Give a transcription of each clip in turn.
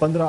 15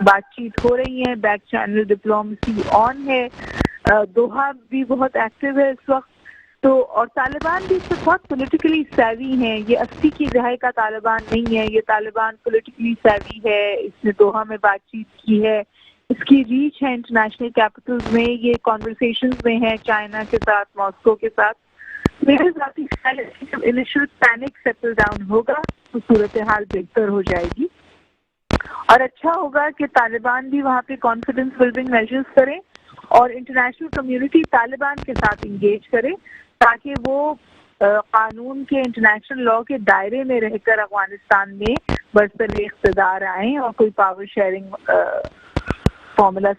بات چیت ہو رہی ہیں, بیک چینل ڈپلومیسی آن ہے, دوحہ بھی بہت ایکٹیو ہے اس وقت. تو اور طالبان بھی اس وقت بہت پولیٹیکلی سیوی ہیں, یہ 80 کی دہائی کا طالبان نہیں ہے, یہ طالبان پولیٹیکلی سیوی ہے, اس نے دوحہ میں بات چیت کی ہے, اس کی ریچ ہے انٹرنیشنل کیپٹلز میں, یہ کانورسیشنز میں ہے چائنا کے ساتھ, ماسکو کے ساتھ. میرے ذاتی خیال ہے کہ جب انیشل پینک سیٹل ڈاؤن ہوگا تو صورتحال بہتر ہو جائے گی, اور اچھا ہوگا کہ طالبان بھی وہاں پہ کانفیڈنس بلڈنگ میجرز کریں اور انٹرنیشنل کمیونٹی طالبان کے ساتھ انگیج کرے, تاکہ وہ قانون کے, انٹرنیشنل لاء کے دائرے میں رہ کر افغانستان میں برسر اقتدار آئیں اور کوئی پاور شیئرنگ فارمولا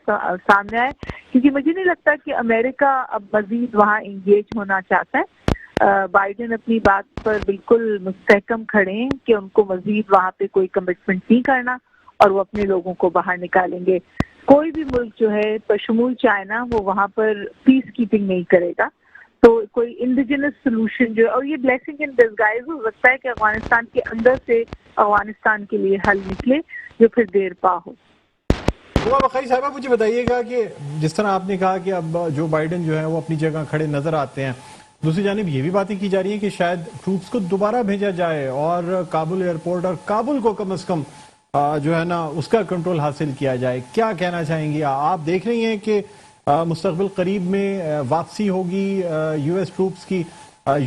سامنے آئے. کیونکہ مجھے نہیں لگتا کہ امریکہ اب مزید وہاں انگیج ہونا چاہتا ہے. بائیڈن اپنی بات پر بالکل مستحکم کھڑے ہیں کہ ان کو مزید وہاں پہ کوئی کمٹمنٹ نہیں کرنا اور وہ اپنے لوگوں کو باہر نکالیں گے. کوئی بھی ملک جو ہے بشمول چائنا وہ وہاں پر پیس کیپنگ نہیں کرے گا. تو کوئی انڈیجنس سولوشن جو, اور یہ بلیسنگ ان ڈسگائز ہو سکتا ہے کہ افغانستان کے اندر سے افغانستان کے لیے حل نکلے جو پھر دیر پا ہو. بقائی صاحبہ مجھے بتائیے گا کہ جس طرح آپ نے کہا کہ اب جو بائیڈن جو ہے وہ اپنی جگہ کھڑے نظر آتے ہیں, دوسری جانب یہ بھی باتیں کی جا رہی ہیں کہ شاید ٹروپس کو دوبارہ بھیجا جائے اور کابل ایئرپورٹ اور کابل کو کم از کم جو ہے نا اس کا کنٹرول حاصل کیا جائے. کیا کہنا چاہیں گی آپ؟ دیکھ رہی ہیں کہ مستقبل قریب میں واپسی ہوگی یو ایس ٹروپس کی.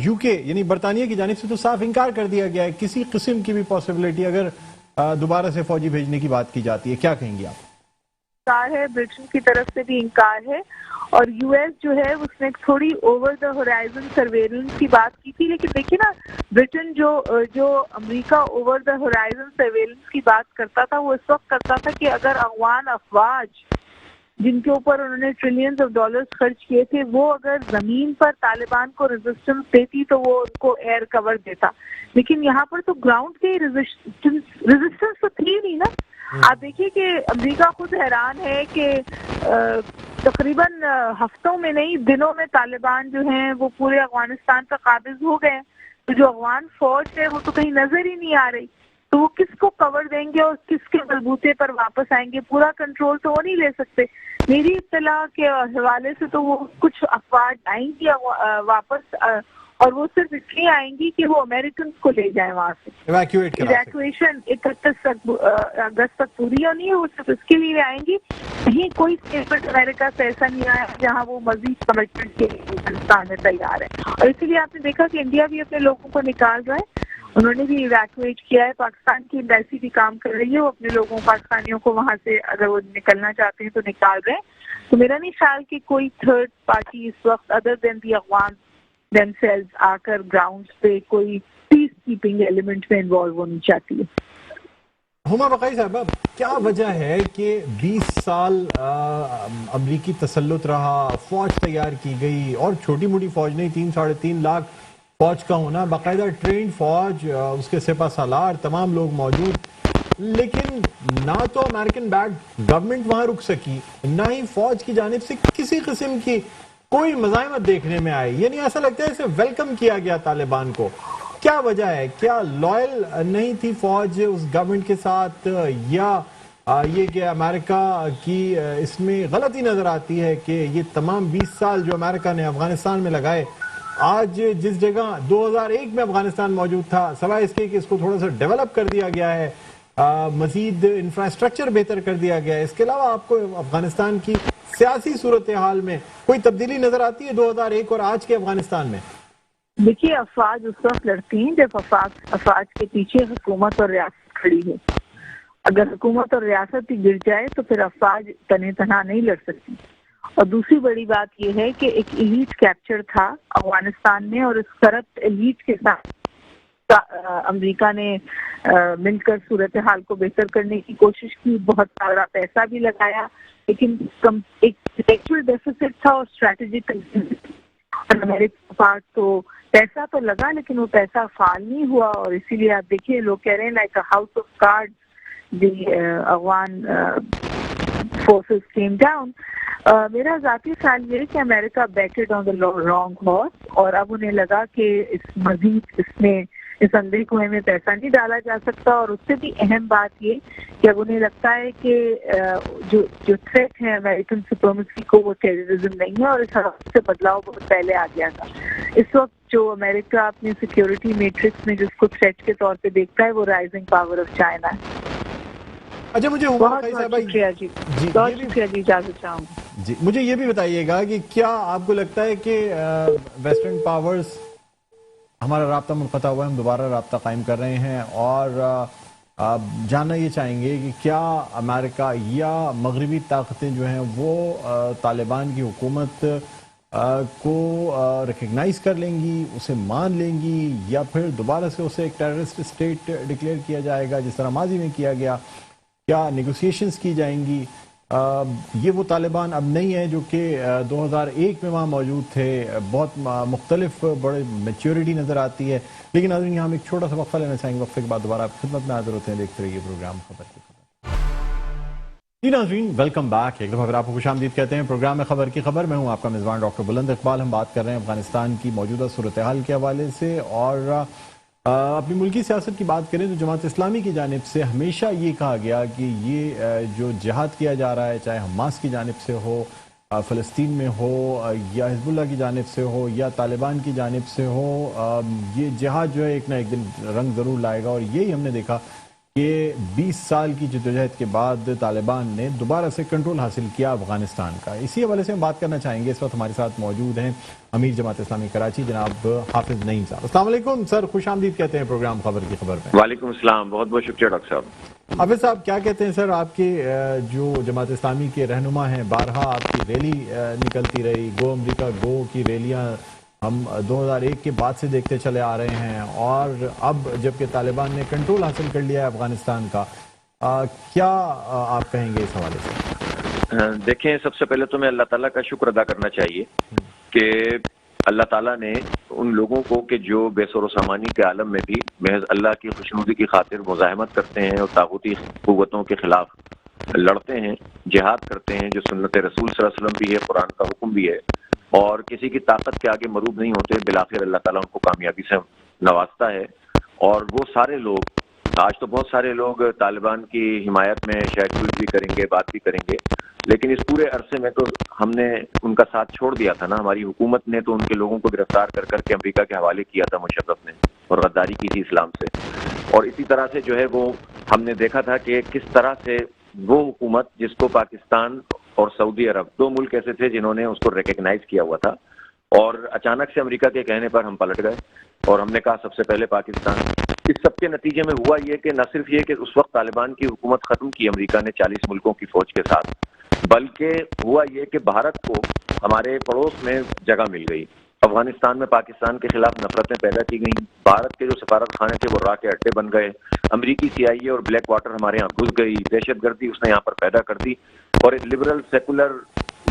یو کے یعنی برطانیہ کی جانب سے تو صاف انکار کر دیا گیا ہے کسی قسم کی بھی پاسبلٹی اگر دوبارہ سے فوجی بھیجنے کی بات کی جاتی ہے. کیا کہیں گی آپ؟ انکار ہے, برٹن کی طرف سے بھی انکار ہے, اور یو ایس جو ہے اس نے تھوڑی اوور دا ہورائزن سرویلنس کی بات کی تھی, لیکن دیکھیے نا برٹن جو امریکہ اوور دا ہورائزن سرویلنس کی بات کرتا تھا وہ اس وقت کرتا تھا کہ اگر افغان افواج جن کے اوپر انہوں نے ٹریلینز آف ڈالرز خرچ کیے تھے وہ اگر زمین پر طالبان کو ریزسٹنس دیتی تو وہ ان کو ایئر کور دیتا, لیکن یہاں پر تو گراؤنڈ کے ریزسٹنس تو تھی نہیں نا. آپ دیکھیے کہ امریکہ خود حیران ہے کہ تقریباً ہفتوں میں نہیں دنوں میں طالبان جو ہیں وہ پورے افغانستان پر قابض ہو گئے, تو جو افغان فوج ہے وہ تو کہیں نظر ہی نہیں آ رہی, تو وہ کس کو کور دیں گے اور کس کے بلبوتے پر واپس آئیں گے؟ پورا کنٹرول تو وہ نہیں لے سکتے. میری اطلاع کے حوالے سے تو وہ کچھ افواج آئیں گی واپس, اور وہ صرف اس لیے آئیں گی کہ وہ امریکنز کو لے جائیں وہاں سے. ایویکویشن 31 اگست تک پوری ہونی ہے, وہ صرف اس کے لیے آئیں گی. کہیں کوئی اسٹیٹمنٹ امریکہ سے ایسا نہیں آیا جہاں وہ مزید کمٹمنٹ کے ہندوستان میں تیار ہے, اور اسی لیے آپ نے دیکھا کہ انڈیا بھی اپنے لوگوں کو نکال رہا ہے. انہوں نے بھی ایویکویٹ کیا ہے, پاکستان کی ایمبیسی بھی کام کر رہی ہے, وہ اپنے لوگوں پاکستانیوں کو وہاں سے اگر وہ نکلنا چاہتے ہیں تو نکال رہے ہیں. تو میرا نہیں خیال کہ کوئی تھرڈ پارٹی اس وقت ادر دین دی افغان themselves آ کر گراؤنڈ پہ کوئی پیس کیپنگ ایلیمنٹ میں انوالو ہونی چاہتی ہے. ہما بقائی صاحبہ, کیا وجہ ہے کہ 20 سال امریکی تسلط رہا, فوج تیار کی گئی, اور چھوٹی موٹی فوج نہیں, 3-3.5 لاکھ فوج کا ہونا, باقاعدہ ٹرینڈ فوج, اس کے سپہ سالار تمام لوگ موجود, لیکن نہ تو امریکن بیکڈ گورنمنٹ وہاں رک سکی, نہ ہی فوج کی جانب سے کسی قسم کی کوئی مزاحمت دیکھنے میں آئی. یعنی ایسا لگتا ہے اسے ویلکم کیا گیا طالبان کو. کیا وجہ ہے؟ کیا لائل نہیں تھی فوج اس گورنمنٹ کے ساتھ, یا یہ کہ امریکہ کی اس میں غلطی نظر آتی ہے کہ یہ تمام 20 سال جو امریکہ نے افغانستان میں لگائے, آج جس جگہ 2001 میں افغانستان موجود تھا, سوائے اس کے کہ اس کو تھوڑا سا ڈیولپ کر دیا گیا ہے, مزید انفراسٹرکچر بہتر کر دیا گیا ہے, اس کے علاوہ آپ کو افغانستان کی سیاسی صورتحال میں کوئی تبدیلی نظر آتی ہے 2001 اور آج کے افغانستان میں؟ دیکھیے, افواج اس وقت لڑتی ہیں جب افواج کے پیچھے حکومت اور ریاست کھڑی ہے. اگر حکومت اور ریاست ہی گر جائے تو پھر افواج تنے تنہا نہیں لڑ سکتی. اور دوسری بڑی بات یہ ہے کہ ایک ایلیٹ کیپچر تھا افغانستان میں, اور اس کرپٹ ایلیٹ کے ساتھ امریکہ نے مل کر صورتحال کو بہتر کرنے کی کوشش کی, بہت سارا پیسہ بھی لگایا, لیکن ایک انٹلیکچوئل ڈیفیسٹ تھا اور اسٹریٹجک, اور امریکہ پاس تو پیسہ تو لگا لیکن وہ پیسہ فعال نہیں ہوا. اور اسی لیے آپ دیکھیے لوگ کہہ رہے ہیں like house of card the Afghan forces came down. میرا ذاتی خیال یہ ہے کہ امریکہ بیٹڈ آن دا رانگ ہارس, اور اب انہیں لگا کہ اس میں اس اندھے کنویں میں پیسہ نہیں ڈالا جا سکتا. اور اس سے بھی اہم بات یہ کہ اب انہیں لگتا ہے کہ جو تھریٹ ہے امریکن سپریمیسی کو وہ ٹیررزم نہیں ہے, اور اس حوالے سے بدلاؤ بہت پہلے آ گیا تھا. اس وقت جو امریکہ اپنی سیکیورٹی میٹرکس میں جس کو تھریٹ کے طور پہ دیکھتا ہے وہ رائزنگ پاور آف چائنا ہے. اچھا, مجھے بہت بہت شکریہ جی, بہت شکریہ جی, اجازت چاہوں گی. جی مجھے یہ بھی بتائیے گا کہ کیا آپ کو لگتا ہے کہ ویسٹرن پاورز, ہمارا رابطہ منقطع ہوا ہے, ہم دوبارہ رابطہ قائم کر رہے ہیں, اور جاننا یہ چاہیں گے کہ کیا امریکہ یا مغربی طاقتیں جو ہیں وہ طالبان کی حکومت کو ریکگنائز کر لیں گی, اسے مان لیں گی, یا پھر دوبارہ سے اسے ایک ٹیررسٹ اسٹیٹ ڈکلیئر کیا جائے گا جس طرح ماضی میں کیا گیا؟ کیا نیگوسیشنز کی جائیں گی؟ یہ وہ طالبان اب نہیں ہے جو کہ 2001 میں وہاں موجود تھے. بہت مختلف, بڑے میچیورٹی نظر آتی ہے. لیکن ناظرین یہاں ہم ایک چھوٹا سا وقفہ لینا چاہیں گے, وقفے کے بعد دوبارہ آپ کی خدمت میں حاضر ہوتے ہیں. دیکھتے رہیے پروگرام خبر کی خبر. جی ناظرین, ویلکم بیک. ایک دفعہ پھر آپ کو خوش آمدید کہتے ہیں پروگرام میں خبر کی خبر. میں ہوں آپ کا میزبان ڈاکٹر بلند اقبال. ہم بات کر رہے ہیں افغانستان کی موجودہ صورتحال کے حوالے سے, اور اپنی ملکی سیاست کی بات کریں تو جماعت اسلامی کی جانب سے ہمیشہ یہ کہا گیا کہ یہ جو جہاد کیا جا رہا ہے, چاہے حماس کی جانب سے ہو, فلسطین میں ہو, یا حزب اللہ کی جانب سے ہو, یا طالبان کی جانب سے ہو, یہ جہاد جو ہے ایک نہ ایک دن رنگ ضرور لائے گا. اور یہی ہم نے دیکھا کہ 20 سال کی جدوجہد کے بعد طالبان نے دوبارہ سے کنٹرول حاصل کیا افغانستان کا. اسی حوالے سے ہم بات کرنا چاہیں گے. اس وقت ہمارے ساتھ موجود ہیں امیر جماعت اسلامی کراچی جناب حافظ نعیم صاحب. السلام علیکم سر, خوش آمدید کہتے ہیں پروگرام خبر کی خبر میں. وعلیکم السلام, بہت بہت شکریہ ڈاکٹر صاحب. حافظ صاحب, کیا کہتے ہیں سر, آپ کے جو جماعت اسلامی کے رہنما ہیں, بارہا آپ کی ریلی نکلتی رہی, گو امریکہ گو کی ریلیاں ہم 2001 کے بعد سے دیکھتے چلے آ رہے ہیں, اور اب جبکہ طالبان نے کنٹرول حاصل کر لیا ہے افغانستان کا, کیا آپ کہیں گے اس حوالے سے؟ دیکھیں, سب سے پہلے تو میں اللہ تعالیٰ کا شکر ادا کرنا چاہیے کہ اللہ تعالیٰ نے ان لوگوں کو کہ جو بے سر و سامانی کے عالم میں بھی محض اللہ کی خوشنودی کی خاطر مزاحمت کرتے ہیں اور طاغوتی قوتوں کے خلاف لڑتے ہیں, جہاد کرتے ہیں, جو سنت رسول صلی اللہ علیہ وسلم بھی ہے, قرآن کا حکم بھی ہے, اور کسی کی طاقت کے آگے مروب نہیں ہوتے, بالآخر اللہ تعالیٰ ان کو کامیابی سے نوازتا ہے. اور وہ سارے لوگ, آج تو بہت سارے لوگ طالبان کی حمایت میں شاید ٹویٹ بھی کریں گے, بات بھی کریں گے, لیکن اس پورے عرصے میں تو ہم نے ان کا ساتھ چھوڑ دیا تھا نا. ہماری حکومت نے تو ان کے لوگوں کو گرفتار کر کر کے امریکہ کے حوالے کیا تھا مشرف نے, اور غداری کی تھی اسلام سے. اور اسی طرح سے جو ہے وہ ہم نے دیکھا تھا کہ کس طرح سے وہ حکومت جس کو پاکستان اور سعودی عرب, 2 ملک ایسے تھے جنہوں نے اس کو ریکگنائز کیا ہوا تھا, اور اچانک سے امریکہ کے کہنے پر ہم پلٹ گئے اور ہم نے کہا سب سے پہلے پاکستان. اس سب کے نتیجے میں ہوا یہ کہ نہ صرف یہ کہ اس وقت طالبان کی حکومت ختم کی امریکہ نے 40 ملکوں کی فوج کے ساتھ, بلکہ ہوا یہ کہ بھارت کو ہمارے پڑوس میں جگہ مل گئی. افغانستان میں پاکستان کے خلاف نفرتیں پیدا کی گئیں, بھارت کے جو سفارت خانے تھے وہ راہ کے اڈے بن گئے, امریکی CIA اور بلیک واٹر ہمارے یہاں گھس گئی, دہشت گردی اس نے یہاں پر پیدا کر دی, اور ایک لبرل سیکولر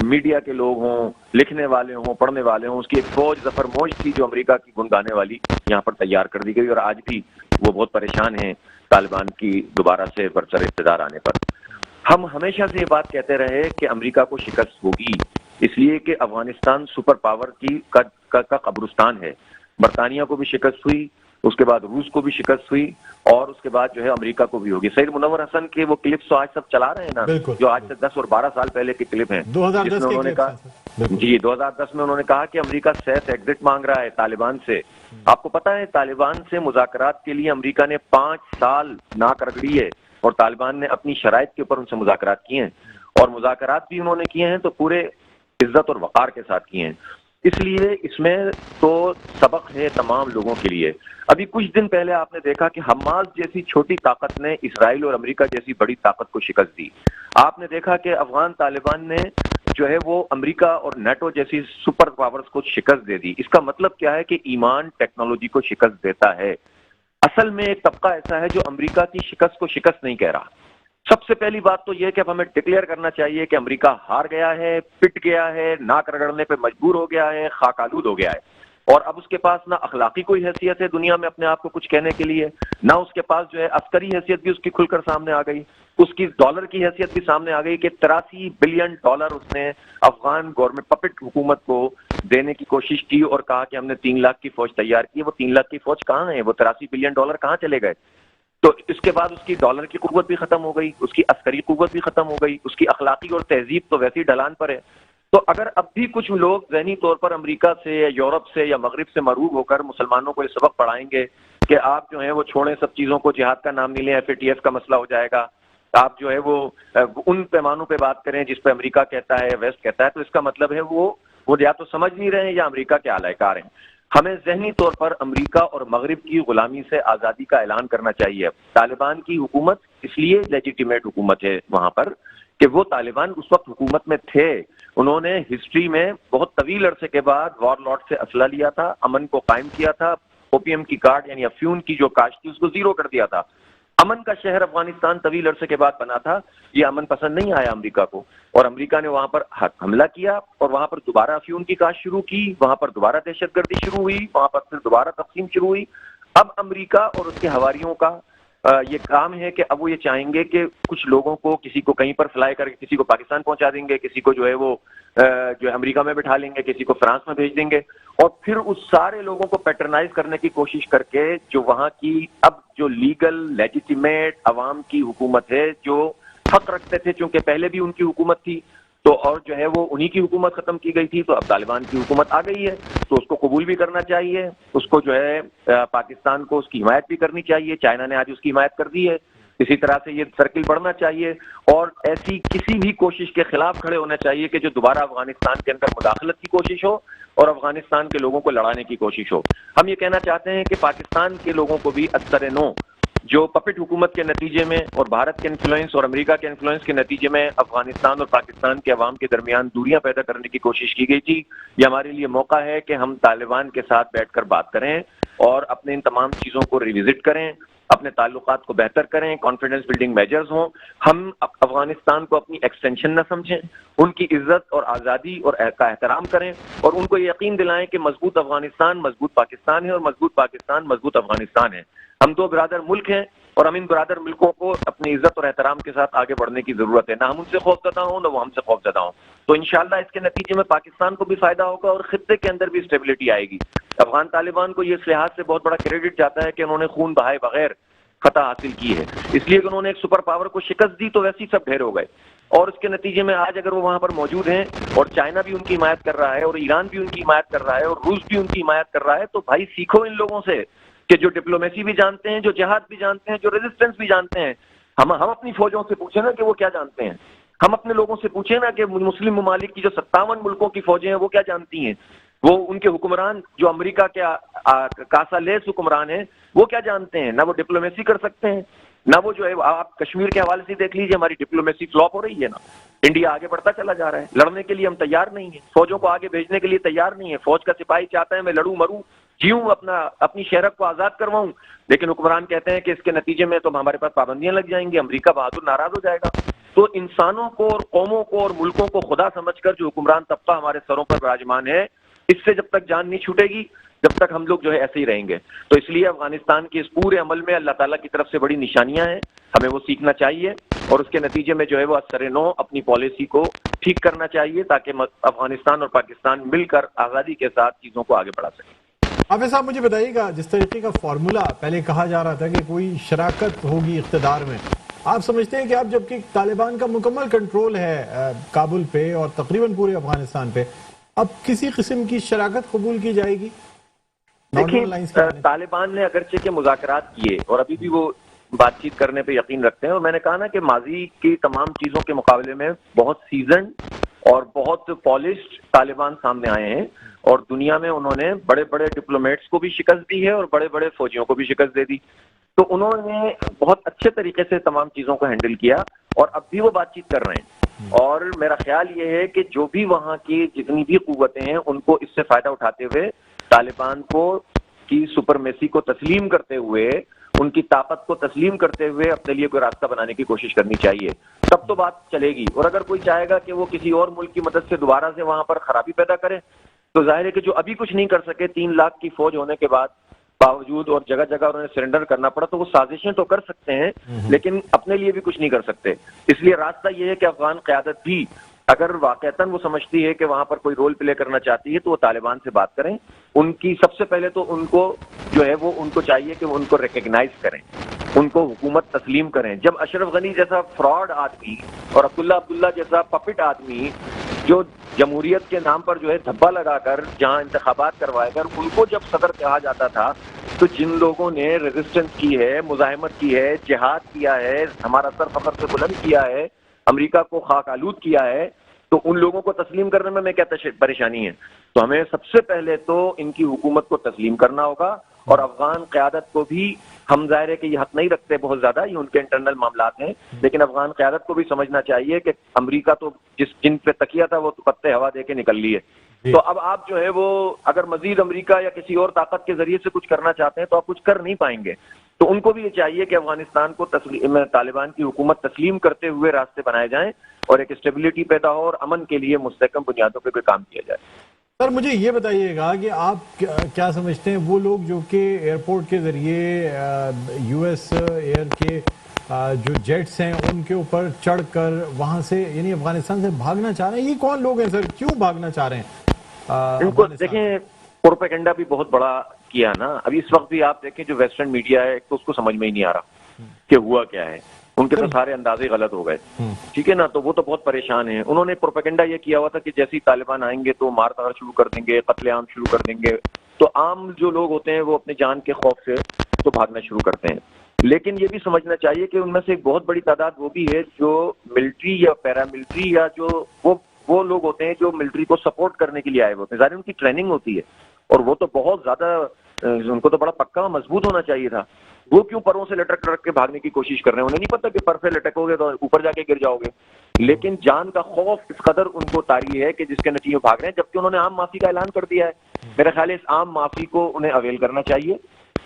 میڈیا کے لوگ ہوں, لکھنے والے ہوں, پڑھنے والے ہوں, اس کی ایک فوج ظفر موج تھی جو امریکہ کی گن گانے والی یہاں پر تیار کر دی گئی, اور آج بھی وہ بہت پریشان ہیں طالبان کی دوبارہ سے برسر اقتدار آنے پر. ہم ہمیشہ سے یہ بات کہتے رہے کہ امریکہ کو شکست ہوگی, اس لیے کہ افغانستان سپر پاور کی کا قبرستان ہے. برطانیہ کو بھی شکست ہوئی, اس کے بعد روس کو بھی شکست ہوئی, اور اس کے بعد جو ہے امریکہ کو بھی ہوگی. سید منور حسن کے وہ کلپس تو آج سب چلا رہے ہیں نا, جو آج سے 10 اور 12 سال پہلے کے کلپ ہیں, جس میں انہوں نے کہا, جی 2010 میں انہوں نے کہا کہ امریکہ سیف ایگزٹ مانگ رہا ہے طالبان سے. آپ کو پتا ہے طالبان سے مذاکرات کے لیے امریکہ نے 5 سال ناک رگڑی ہے, اور طالبان نے اپنی شرائط کے اوپر ان سے مذاکرات کیے ہیں, اور مذاکرات بھی انہوں نے کیے ہیں تو پورے عزت اور وقار کے ساتھ کیے ہیں. اس لیے اس میں تو سبق ہے تمام لوگوں کے لیے. ابھی کچھ دن پہلے آپ نے دیکھا کہ حماس جیسی چھوٹی طاقت نے اسرائیل اور امریکہ جیسی بڑی طاقت کو شکست دی. آپ نے دیکھا کہ افغان طالبان نے جو ہے وہ امریکہ اور نیٹو جیسی سپر پاورز کو شکست دے دی. اس کا مطلب کیا ہے کہ ایمان ٹیکنالوجی کو شکست دیتا ہے. اصل میں ایک طبقہ ایسا ہے جو امریکہ کی شکست کو شکست نہیں کہہ رہا. سب سے پہلی بات تو یہ کہ اب ہمیں ڈکلیئر کرنا چاہیے کہ امریکہ ہار گیا ہے, پٹ گیا ہے, ناک رگڑنے پہ مجبور ہو گیا ہے, خاک آلود ہو گیا ہے. اور اب اس کے پاس نہ اخلاقی کوئی حیثیت ہے دنیا میں اپنے آپ کو کچھ کہنے کے لیے، نہ اس کے پاس جو ہے عسکری حیثیت بھی اس کی کھل کر سامنے آ گئی، اس کی ڈالر کی حیثیت بھی سامنے آ گئی کہ 83 بلین ڈالر اس نے افغان گورنمنٹ پپٹ حکومت کو دینے کی کوشش کی اور کہا کہ ہم نے 3 لاکھ کی فوج تیار کی. وہ 3 لاکھ کی فوج کہاں ہے؟ وہ 83 بلین ڈالر کہاں چلے گئے؟ تو اس کے بعد اس کی ڈالر کی قوت بھی ختم ہو گئی، اس کی عسکری قوت بھی ختم ہو گئی، اس کی اخلاقی اور تہذیب تو ویسی ڈھلان پر ہے. تو اگر اب بھی کچھ لوگ ذہنی طور پر امریکہ سے یا یورپ سے یا مغرب سے مرعوب ہو کر مسلمانوں کو یہ سبق پڑھائیں گے کہ آپ جو ہیں وہ چھوڑیں سب چیزوں کو، جہاد کا نام نہیں لیں، FATF کا مسئلہ ہو جائے گا، آپ جو ہے وہ ان پیمانوں پہ بات کریں جس پہ امریکہ کہتا ہے، ویسٹ کہتا ہے، تو اس کا مطلب ہے وہ یا تو سمجھ نہیں رہے ہیں یا امریکہ کے اعلی کار ہیں. ہمیں ذہنی طور پر امریکہ اور مغرب کی غلامی سے آزادی کا اعلان کرنا چاہیے. طالبان کی حکومت اس لیے لیجیٹیمیٹ حکومت ہے وہاں پر کہ وہ طالبان اس وقت حکومت میں تھے، انہوں نے ہسٹری میں بہت طویل عرصے کے بعد وار لارڈ سے اسلحہ لیا تھا، امن کو قائم کیا تھا، اوپیم کی کاٹ یعنی افیون کی جو کاشت تھی اس کو زیرو کر دیا تھا. امن کا شہر افغانستان طویل عرصے کے بعد بنا تھا. یہ امن پسند نہیں آیا امریکہ کو، اور امریکہ نے وہاں پر حملہ کیا اور وہاں پر دوبارہ افیون کی کاشت شروع کی، وہاں پر دوبارہ دہشت گردی شروع ہوئی، وہاں پر پھر دوبارہ تقسیم شروع ہوئی. اب امریکہ اور اس کے حواریوں کا یہ کام ہے کہ اب وہ یہ چاہیں گے کہ کچھ لوگوں کو، کسی کو کہیں پر فلائی کر کے کسی کو پاکستان پہنچا دیں گے، کسی کو جو ہے وہ جو ہے امریکہ میں بٹھا لیں گے، کسی کو فرانس میں بھیج دیں گے، اور پھر اس سارے لوگوں کو پیٹرنائز کرنے کی کوشش کر کے جو وہاں کی اب جو لیگل لیجیٹیمیٹ عوام کی حکومت ہے، جو حق رکھتے تھے چونکہ پہلے بھی ان کی حکومت تھی تو، اور جو ہے وہ انہی کی حکومت ختم کی گئی تھی، تو اب طالبان کی حکومت آ گئی ہے تو اس کو قبول بھی کرنا چاہیے، اس کو جو ہے پاکستان کو اس کی حمایت بھی کرنی چاہیے. چائنا نے آج اس کی حمایت کر دی ہے، اسی طرح سے یہ سرکل بڑھنا چاہیے اور ایسی کسی بھی کوشش کے خلاف کھڑے ہونا چاہیے کہ جو دوبارہ افغانستان کے اندر مداخلت کی کوشش ہو اور افغانستان کے لوگوں کو لڑانے کی کوشش ہو. ہم یہ کہنا چاہتے ہیں کہ پاکستان کے لوگوں کو بھی اکثر نو جو پپٹ حکومت کے نتیجے میں اور بھارت کے انفلوئنس اور امریکہ کے انفلوئنس کے نتیجے میں افغانستان اور پاکستان کے عوام کے درمیان دوریاں پیدا کرنے کی کوشش کی گئی تھی، یہ ہمارے لیے موقع ہے کہ ہم طالبان کے ساتھ بیٹھ کر بات کریں اور اپنے ان تمام چیزوں کو ریوزٹ کریں، اپنے تعلقات کو بہتر کریں، کانفیڈنس بلڈنگ میجرز ہوں. ہم افغانستان کو اپنی ایکسٹینشن نہ سمجھیں، ان کی عزت اور آزادی اور کا احترام کریں اور ان کو یہ یقین دلائیں کہ مضبوط افغانستان مضبوط پاکستان ہے اور مضبوط پاکستان مضبوط افغانستان ہے. ہم دو برادر ملک ہیں اور ہم ان برادر ملکوں کو اپنی عزت اور احترام کے ساتھ آگے بڑھنے کی ضرورت ہے. نہ ہم ان سے خوف زدہ ہوں نہ وہ ہم سے خوف زدہ ہوں. تو انشاءاللہ اس کے نتیجے میں پاکستان کو بھی فائدہ ہوگا اور خطے کے اندر بھی اسٹیبلٹی آئے گی. افغان طالبان کو یہ اس لحاظ سے بہت بڑا کریڈٹ جاتا ہے کہ انہوں نے خون بہائے بغیر فتح حاصل کی ہے، اس لیے کہ انہوں نے ایک سپر پاور کو شکست دی تو ویسے سب ڈھیر ہو گئے، اور اس کے نتیجے میں آج اگر وہ وہاں پر موجود ہیں اور چائنا بھی ان کی حمایت کر رہا ہے اور ایران بھی ان کی حمایت کر رہا ہے اور روس بھی ان کی حمایت کر رہا ہے، تو بھائی سیکھو ان لوگوں سے کہ جو ڈپلومیسی بھی جانتے ہیں، جو جہاد بھی جانتے ہیں، جو ریزسٹنس بھی جانتے ہیں. ہم اپنی فوجوں سے پوچھیں نا کہ وہ کیا جانتے ہیں، ہم اپنے لوگوں سے پوچھیں نا کہ مسلم ممالک کی جو 57 ملکوں کی فوجیں ہیں وہ کیا جانتی ہیں، وہ ان کے حکمران جو امریکہ کے کاسا لیس حکمران ہیں وہ کیا جانتے ہیں. نہ وہ ڈپلومیسی کر سکتے ہیں، نہ وہ جو ہے آپ کشمیر کے حوالے سے دیکھ لیجیے ہماری ڈپلومیسی فلاپ ہو رہی ہے نا، انڈیا آگے بڑھتا چلا جا رہا ہے، لڑنے کے لیے ہم تیار نہیں ہیں، فوجوں کو آگے بھیجنے کے لیے تیار نہیں ہے. فوج کا سپاہی چاہتا ہے میں لڑوں مروں جیوں اپنی شہرت کو آزاد کرواؤں، لیکن حکمران کہتے ہیں کہ اس کے نتیجے میں تو ہمارے پاس پابندیاں لگ جائیں گی، امریکہ بہادر ناراض ہو جائے گا. تو انسانوں کو اور قوموں کو اور ملکوں کو خدا سمجھ کر جو حکمران طبقہ ہمارے سروں پر براجمان ہے، اس سے جب تک جان نہیں چھوٹے گی جب تک ہم لوگ جو ہے ایسے ہی رہیں گے. تو اس لیے افغانستان کے اس پورے عمل میں اللہ تعالیٰ کی طرف سے بڑی نشانیاں ہیں، ہمیں وہ سیکھنا چاہیے اور اس کے نتیجے میں جو ہے وہ اثر نو اپنی پالیسی کو ٹھیک کرنا چاہیے تاکہ افغانستان اور پاکستان مل کر آزادی کے ساتھ چیزوں کو آگے بڑھا سکیں. حافظ صاحب مجھے بتائیے گا، جس طریقے کا فارمولا پہلے کہا جا رہا تھا کہ کوئی شراکت ہوگی اقتدار میں، آپ سمجھتے ہیں کہ اب جبکہ طالبان کا مکمل کنٹرول ہے کابل پہ اور تقریباً پورے افغانستان پہ، اب کسی قسم کی شراکت قبول کی جائے گی؟ دیکھیں طالبان نے اگرچہ کہ مذاکرات کیے اور ابھی بھی وہ بات چیت کرنے پہ یقین رکھتے ہیں، اور میں نے کہا نا کہ ماضی کی تمام چیزوں کے مقابلے میں بہت سیزنڈ اور بہت پالشڈ طالبان سامنے آئے ہیں، اور دنیا میں انہوں نے بڑے بڑے ڈپلومیٹس کو بھی شکست دی ہے اور بڑے بڑے فوجیوں کو بھی شکست دے دی. تو انہوں نے بہت اچھے طریقے سے تمام چیزوں کو ہینڈل کیا اور اب بھی وہ بات چیت کر رہے ہیں. اور میرا خیال یہ ہے کہ جو بھی وہاں کی جتنی بھی قوتیں ہیں ان کو اس سے فائدہ اٹھاتے ہوئے طالبان کو کی سپرمیسی کو تسلیم کرتے ہوئے، ان کی طاقت کو تسلیم کرتے ہوئے اپنے لیے کوئی راستہ بنانے کی کوشش کرنی چاہیے، تب تو بات چلے گی. اور اگر کوئی چاہے گا کہ وہ کسی اور ملک کی مدد سے دوبارہ سے وہاں پر خرابی پیدا کرے تو ظاہر ہے کہ جو ابھی کچھ نہیں کر سکے 3 لاکھ کی فوج ہونے کے بعد باوجود اور جگہ جگہ انہیں سرنڈر کرنا پڑا، تو وہ سازشیں تو کر سکتے ہیں لیکن اپنے لیے بھی کچھ نہیں کر سکتے. اس لیے راستہ یہ ہے کہ افغان قیادت بھی اگر واقعتاً وہ سمجھتی ہے کہ وہاں پر کوئی رول پلے کرنا چاہتی ہے تو وہ طالبان سے بات کریں. ان کی سب سے پہلے تو ان کو جو ہے وہ ان کو چاہیے کہ وہ ان کو ریکگنائز کریں، ان کو حکومت تسلیم کریں. جب اشرف غنی جیسا فراڈ آدمی اور عبداللہ جیسا پپٹ آدمی جو جمہوریت کے نام پر جو ہے دھبا لگا کر جہاں انتخابات کروائے کر ان کو جب صدر کہا جاتا تھا، تو جن لوگوں نے ریزسٹنس کی ہے، مزاحمت کی ہے، جہاد کیا ہے، ہمارا سر فخر سے بلند کیا ہے، امریکہ کو خاک آلود کیا ہے، تو ان لوگوں کو تسلیم کرنے میں کیا پریشانی ہے؟ تو ہمیں سب سے پہلے تو ان کی حکومت کو تسلیم کرنا ہوگا، اور افغان قیادت کو بھی ہم ظاہر ہے کہ یہ حق نہیں رکھتے بہت زیادہ، یہ ان کے انٹرنل معاملات ہیں، لیکن افغان قیادت کو بھی سمجھنا چاہیے کہ امریکہ تو جن پہ تکیہ تھا وہ تو پتے ہوا دے کے نکل لیے. تو اب آپ جو ہے وہ اگر مزید امریکہ یا کسی اور طاقت کے ذریعے سے کچھ کرنا چاہتے ہیں تو آپ کچھ کر نہیں پائیں گے. تو ان کو بھی یہ چاہیے کہ افغانستان کو طالبان کی حکومت تسلیم کرتے ہوئے راستے بنائے جائیں اور ایک اسٹیبلٹی پیدا ہو اور امن کے لیے مستحکم بنیادوں پہ کوئی کام کیا جائے. سر مجھے یہ بتائیے گا کہ آپ کیا سمجھتے ہیں وہ لوگ جو کہ ایئرپورٹ کے ذریعے یو ایس ایئر کے جو جیٹس ہیں ان کے اوپر چڑھ کر وہاں سے یعنی افغانستان سے بھاگنا چاہ رہے ہیں، یہ کون لوگ ہیں سر؟ کیوں بھاگنا چاہ رہے ہیں؟ ان کو دیکھیں پروپیگنڈا بھی بہت بڑا کیا نا. ابھی اس وقت بھی آپ دیکھیں جو ویسٹرن میڈیا ہے تو اس کو سمجھ میں ہی نہیں آ رہا کہ ہوا کیا ہے. ان کے تو سارے اندازے غلط ہو گئے، ٹھیک ہے نا. تو وہ تو بہت پریشان ہیں. انہوں نے پروپیگنڈا یہ کیا ہوا تھا کہ جیسے ہی طالبان آئیں گے تو مار دھاڑ شروع کر دیں گے، قتل عام شروع کر دیں گے. تو عام جو لوگ ہوتے ہیں وہ اپنی جان کے خوف سے تو بھاگنا شروع کرتے ہیں. لیکن یہ بھی سمجھنا چاہیے کہ ان میں سے ایک بہت بڑی تعداد وہ بھی ہے جو ملٹری یا پیرا ملٹری یا جو وہ لوگ ہوتے ہیں جو ملٹری کو سپورٹ کرنے کے لیے آئے ہوتے ہیں. ظاہر ان کی ٹریننگ ہوتی ہے اور وہ تو بہت زیادہ، ان کو تو بڑا پکا مضبوط ہونا چاہیے تھا. وہ کیوں پروں سے لٹک کے بھاگنے کی کوشش کر رہے ہیں؟ انہیں نہیں پتا کہ پر سے لٹکو گے تو اوپر جا کے گر جاؤ گے. لیکن جان کا خوف اس قدر ان کو طاری ہے کہ جس کے نتیجے بھاگ رہے ہیں، جبکہ انہوں نے عام معافی کا اعلان کر دیا ہے. میرا خیال ہے اس عام معافی کو انہیں اویل کرنا چاہیے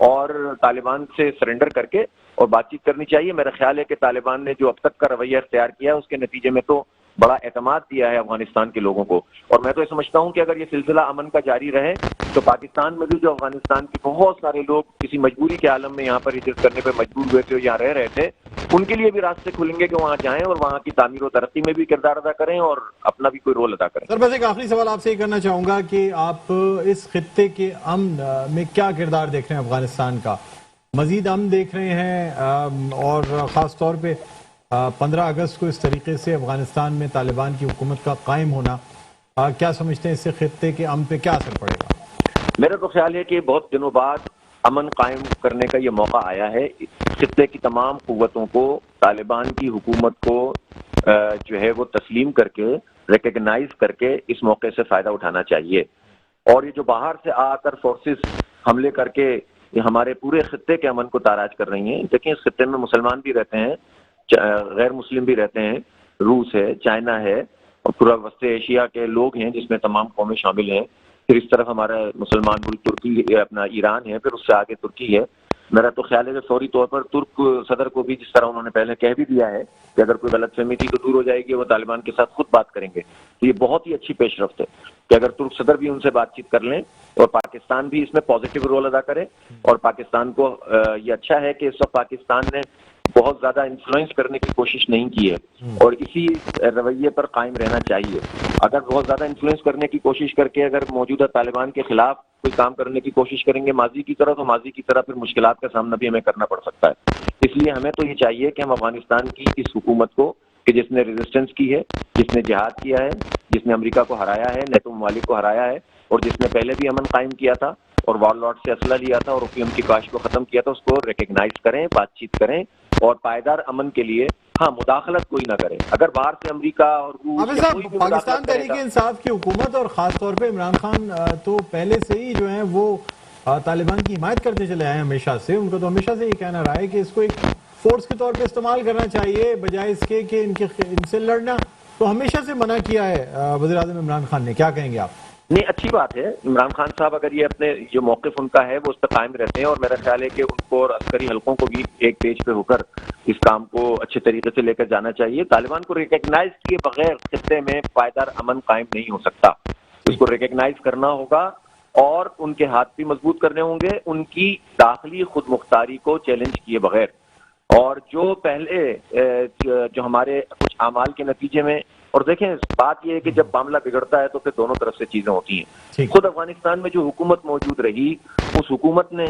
اور طالبان سے سرنڈر کر کے اور بات چیت کرنی چاہیے. میرا خیال ہے کہ طالبان نے جو اب تک کا رویہ اختیار کیا ہے اس کے نتیجے میں تو بڑا اعتماد دیا ہے افغانستان کے لوگوں کو. اور میں تو یہ سمجھتا ہوں کہ اگر یہ سلسلہ امن کا جاری رہے تو پاکستان میں بھی جو افغانستان کے بہت سارے لوگ کسی مجبوری کے عالم میں یہاں پر ہجرت کرنے پہ مجبور ہوئے تھے اور یہاں رہ رہے تھے، ان کے لیے بھی راستے کھلیں گے کہ وہاں جائیں اور وہاں کی تعمیر و ترقی میں بھی کردار ادا کریں اور اپنا بھی کوئی رول ادا کریں. سر بس ایک آخری سوال آپ سے یہ کرنا چاہوں گا کہ آپ اس خطے کے امن میں کیا کردار دیکھ رہے ہیں افغانستان کا؟ مزید امن دیکھ رہے ہیں اور خاص طور پہ 15 اگست کو اس طریقے سے افغانستان میں طالبان کی حکومت کا قائم ہونا، کیا سمجھتے ہیں اس سے خطے کے امن پہ کیا اثر پڑے گا؟ میرا تو خیال ہے کہ بہت دنوں بعد امن قائم کرنے کا یہ موقع آیا ہے. خطے کی تمام قوتوں کو طالبان کی حکومت کو جو ہے وہ تسلیم کر کے ریکگنائز کر کے اس موقع سے فائدہ اٹھانا چاہیے. اور یہ جو باہر سے آ کر فورسز حملے کر کے یہ ہمارے پورے خطے کے امن کو تاراج کر رہی ہیں. دیکھیں اس خطے میں مسلمان بھی رہتے ہیں، غیر مسلم بھی رہتے ہیں، روس ہے، چائنا ہے اور پورا وسط ایشیا کے لوگ ہیں جس میں تمام قومیں شامل ہیں. پھر اس طرف ہمارا مسلمان ملک ترکی اپنا ایران ہے، پھر اس سے آگے ترکی ہے. میرا تو خیال ہے کہ فوری طور پر ترک صدر کو بھی جس طرح انہوں نے پہلے کہہ بھی دیا ہے کہ اگر کوئی غلط فہمی تھی تو دور ہو جائے گی، وہ طالبان کے ساتھ خود بات کریں گے. یہ بہت ہی اچھی پیش رفت ہے کہ اگر ترک صدر بھی ان سے بات چیت کر لیں اور پاکستان بھی اس میں پازیٹیو رول ادا کرے. اور پاکستان کو یہ اچھا ہے کہ اس وقت پاکستان نے بہت زیادہ انفلوئنس کرنے کی کوشش نہیں کی ہے اور اسی رویے پر قائم رہنا چاہیے. اگر بہت زیادہ انفلوئنس کرنے کی کوشش کر کے اگر موجودہ طالبان کے خلاف کوئی کام کرنے کی کوشش کریں گے ماضی کی طرح، تو ماضی کی طرح پھر مشکلات کا سامنا بھی ہمیں کرنا پڑ سکتا ہے. اس لیے ہمیں تو یہ چاہیے کہ ہم افغانستان کی اس حکومت کو کہ جس نے ریزسٹنس کی ہے، جس نے جہاد کیا ہے، جس نے امریکہ کو ہرایا ہے، نیٹو ممالک کو ہرایا ہے اور جس نے پہلے بھی امن قائم کیا تھا اور وار لارڈ سے اسلحہ لیا تھا اور اوپیم کی کاشت کو ختم کیا تھا، اس کو ریکگنائز کریں، بات چیت کریں اور پائیدار امن کے لیے مداخلت کوئی نہ کرے. اگر باہر سے امریکہ اور روس پاکستان تحریک انصاف کی حکومت اور خاص طور پہ عمران خان تو پہلے سے ہی جو ہیں وہ طالبان کی حمایت کرتے چلے آئے ہیں ہمیشہ سے. ان کو تو ہمیشہ سے یہ کہنا رہا ہے کہ اس کو ایک فورس کے طور پہ استعمال کرنا چاہیے بجائے اس کے کہ ان سے لڑنا. تو ہمیشہ سے منع کیا ہے وزیر اعظم عمران خان نے. کیا کہیں گے آپ؟ نہیں، اچھی بات ہے. عمران خان صاحب اگر یہ اپنے جو موقف ان کا ہے وہ اس پہ قائم رہتے ہیں اور میرا خیال ہے کہ ان کو اور عسکری حلقوں کو بھی ایک پیج پہ ہو کر اس کام کو اچھے طریقے سے لے کر جانا چاہیے. طالبان کو ریکگنائز کیے بغیر خطے میں پائیدار امن قائم نہیں ہو سکتا. اس کو ریکگنائز کرنا ہوگا اور ان کے ہاتھ بھی مضبوط کرنے ہوں گے ان کی داخلی خود مختاری کو چیلنج کیے بغیر. اور جو پہلے جو ہمارے کچھ اعمال کے نتیجے میں، اور دیکھیں بات یہ ہے کہ جب معاملہ بگڑتا ہے تو پھر دونوں طرف سے چیزیں ہوتی ہیں. خود افغانستان میں جو حکومت موجود رہی اس حکومت نے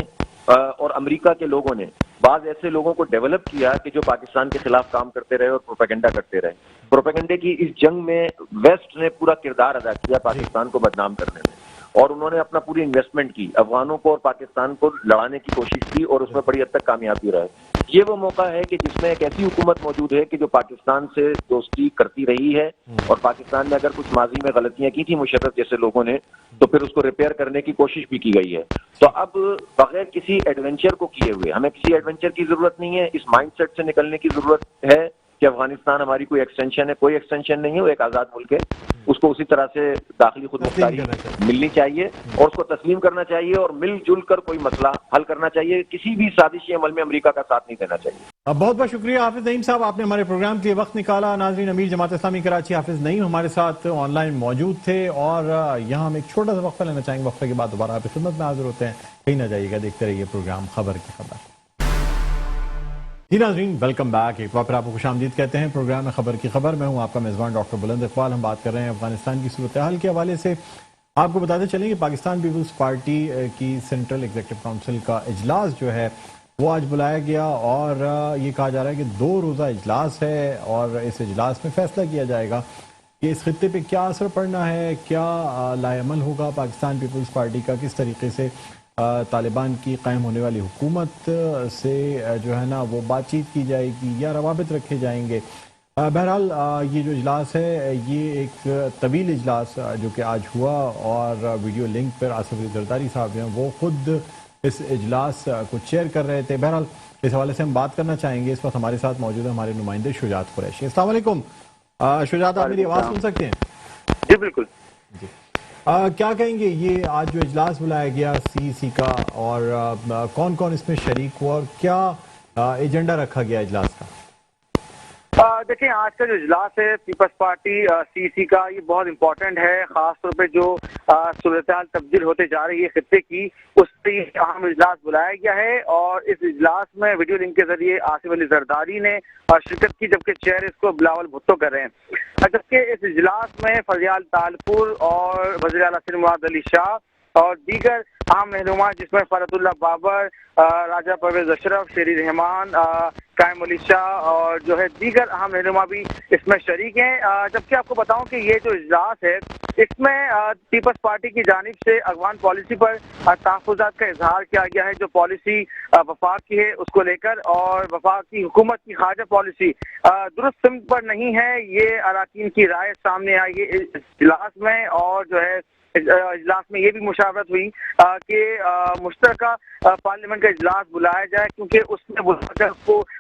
اور امریکہ کے لوگوں نے بعض ایسے لوگوں کو ڈیولپ کیا کہ جو پاکستان کے خلاف کام کرتے رہے اور پروپیگنڈا کرتے رہے. پروپیگنڈے کی اس جنگ میں ویسٹ نے پورا کردار ادا کیا پاکستان کو بدنام کرنے میں، اور انہوں نے اپنا پوری انویسٹمنٹ کی، افغانوں کو اور پاکستان کو لڑانے کی کوشش کی اور اس میں بڑی حد تک کامیابی رہے. یہ وہ موقع ہے کہ جس میں ایک ایسی حکومت موجود ہے کہ جو پاکستان سے دوستی کرتی رہی ہے، اور پاکستان نے اگر کچھ ماضی میں غلطیاں کی تھی مشرف جیسے لوگوں نے تو پھر اس کو ریپیئر کرنے کی کوشش بھی کی گئی ہے. تو اب بغیر کسی ایڈونچر کو کیے ہوئے ہمیں کسی ایڈونچر کی ضرورت نہیں ہے. اس مائنڈ سیٹ سے نکلنے کی ضرورت ہے کہ افغانستان ہماری کوئی ایکسٹینشن ہے. کوئی ایکسٹینشن نہیں ہے، وہ ایک آزاد ملک ہے. اس کو اسی طرح سے داخلی خود مختاری ملنی چاہیے اور اس کو تسلیم کرنا چاہیے اور مل جل کر کوئی مسئلہ حل کرنا چاہیے. کسی بھی سازشی عمل میں امریکہ کا ساتھ نہیں دینا چاہیے. بہت بہت شکریہ حافظ نعیم صاحب، آپ نے ہمارے پروگرام کے لیے وقت نکالا. ناظرین، امیر جماعت اسلامی کراچی حافظ نعیم ہمارے ساتھ آن لائن موجود تھے، اور یہاں ہم ایک چھوٹا سا وقفہ لینا چاہیں گے. وقفے کے بعد دوبارہ آپ کی خدمت میں حاضر ہوتے ہیں. کہیں نہ جائیے گا، دیکھتے رہیے پروگرام خبر کی خبر. جی ناظرین، ویلکم بیک. ایک بار پھر آپ کو خوش آمدید کہتے ہیں پروگرام میں خبر کی خبر. میں ہوں آپ کا میزبان ڈاکٹر بلند اقبال. ہم بات کر رہے ہیں افغانستان کی صورتحال کے حوالے سے. آپ کو بتاتے چلیں کہ پاکستان پیپلز پارٹی کی سینٹرل ایگزیکٹو کونسل کا اجلاس جو ہے وہ آج بلایا گیا، اور یہ کہا جا رہا ہے کہ 2 روزہ اجلاس ہے، اور اس اجلاس میں فیصلہ کیا جائے گا کہ اس خطے پہ کیا اثر پڑنا ہے، کیا لائے عمل ہوگا پاکستان پیپلز پارٹی کا، کس طریقے سے طالبان کی قائم ہونے والی حکومت سے جو ہے نا وہ بات چیت کی جائے گی یا روابط رکھے جائیں گے. بہرحال یہ جو اجلاس ہے یہ ایک طویل اجلاس جو کہ آج ہوا، اور ویڈیو لنک پر آصف علی زرداری صاحب ہیں وہ خود اس اجلاس کو چیئر کر رہے تھے. بہرحال اس حوالے سے ہم بات کرنا چاہیں گے. اس وقت ہمارے ساتھ موجود ہیں ہمارے نمائندے شجاعت قریشی. السلام علیکم شجاعت، آپ میری آواز سن سکتے ہیں؟ جی بالکل. جی کیا کہیں گے یہ آج جو اجلاس بلایا گیا سی کا، اور کون کون اس میں شریک ہوا اور کیا ایجنڈا رکھا گیا اجلاس کا؟ دیکھیں، آج کا جو اجلاس ہے پیپلز پارٹی سی کا یہ بہت امپورٹنٹ ہے، خاص طور پہ جو صورتحال تبدیل ہوتے جا رہی ہے خطے کی، اس پہ اہم اجلاس بلایا گیا ہے. اور اس اجلاس میں ویڈیو لنک کے ذریعے آصف علی زرداری نے شرکت کی، جبکہ چیئر اس کو بلاول بھٹو کر رہے ہیں. جبکہ اس اجلاس میں فضیال طالپور اور وزیر اعلیٰ سندھ مراد علی شاہ اور دیگر اہم رہنما، جس میں فرحت اللہ بابر، راجہ پرویز اشرف، شیری رحمان، قائم علی شاہ اور جو ہے دیگر اہم رہنما بھی اس میں شریک ہیں. جبکہ آپ کو بتاؤں کہ یہ جو اجلاس ہے اس میں پیپلز پارٹی کی جانب سے افغان پالیسی پر تحفظات کا اظہار کیا گیا ہے. جو پالیسی وفاق کی ہے اس کو لے کر، اور وفاق کی حکومت کی خارجہ پالیسی درست سمت پر نہیں ہے، یہ اراکین کی رائے سامنے آئی ہے اجلاس میں. اور جو ہے اجلاس میں یہ بھی مشاورت ہوئی کہ مشترکہ پارلیمنٹ کا اجلاس بلایا جائے، کیونکہ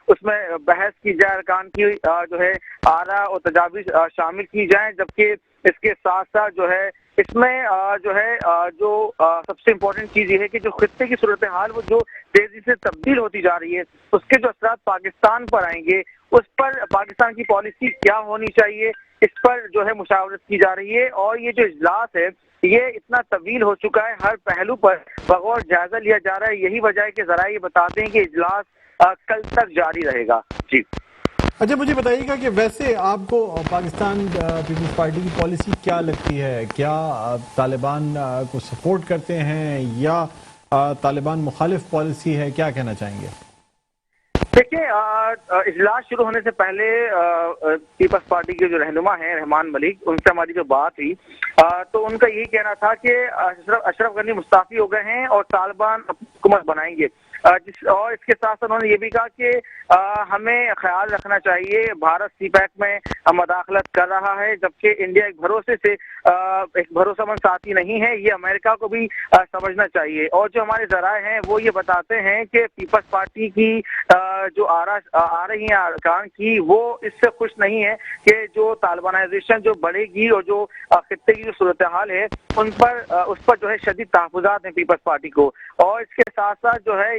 اس میں بحث کی جائے، ارکان کی جو ہے آراء اور تجاویز شامل کی جائیں. جبکہ اس کے ساتھ ساتھ جو ہے اس میں جو ہے جو سب سے امپورٹنٹ چیز یہ ہے کہ جو خطے کی صورتحال وہ جو تیزی سے تبدیل ہوتی جا رہی ہے، اس کے جو اثرات پاکستان پر آئیں گے، اس پر پاکستان کی پالیسی کیا ہونی چاہیے، اس پر جو ہے مشاورت کی جا رہی ہے. اور یہ جو اجلاس ہے یہ اتنا طویل ہو چکا ہے، ہر پہلو پر بغور جائزہ لیا جا رہا ہے. یہی وجہ ہے کہ ذرائع یہ بتاتے ہیں کہ اجلاس کل تک جاری رہے گا. جی اچھا، مجھے بتائیے گا کہ ویسے آپ کو پاکستان پیپلز پارٹی کی پالیسی کیا لگتی ہے؟ کیا طالبان کو سپورٹ کرتے ہیں یا طالبان مخالف پالیسی ہے؟ کیا کہنا چاہیں گے؟ دیکھیں، اجلاس شروع ہونے سے پہلے پیپلز پارٹی کے جو رہنما ہیں رحمان ملک، ان سے ہماری جو بات ہوئی تو ان کا یہی کہنا تھا کہ اشرف غنی مستعفی ہو گئے ہیں اور طالبان حکومت بنائیں گے. اور اس کے ساتھ ساتھ انہوں نے یہ بھی کہا کہ ہمیں خیال رکھنا چاہیے، بھارت سی پیک میں مداخلت کر رہا ہے، جبکہ انڈیا ایک بھروسہ مند ساتھی نہیں ہے، یہ امریکہ کو بھی سمجھنا چاہیے. اور جو ہمارے ذرائع ہیں وہ یہ بتاتے ہیں کہ پیپلز پارٹی کی جو آ رہی ہیں ارکان کی، وہ اس سے خوش نہیں ہے کہ جو طالبانائزیشن جو بڑھے گی اور جو خطے کی جو صورتحال ہے اس پر جو ہے شدید تحفظات ہیں پیپلز پارٹی کو. اور اس کے ساتھ ساتھ جو ہے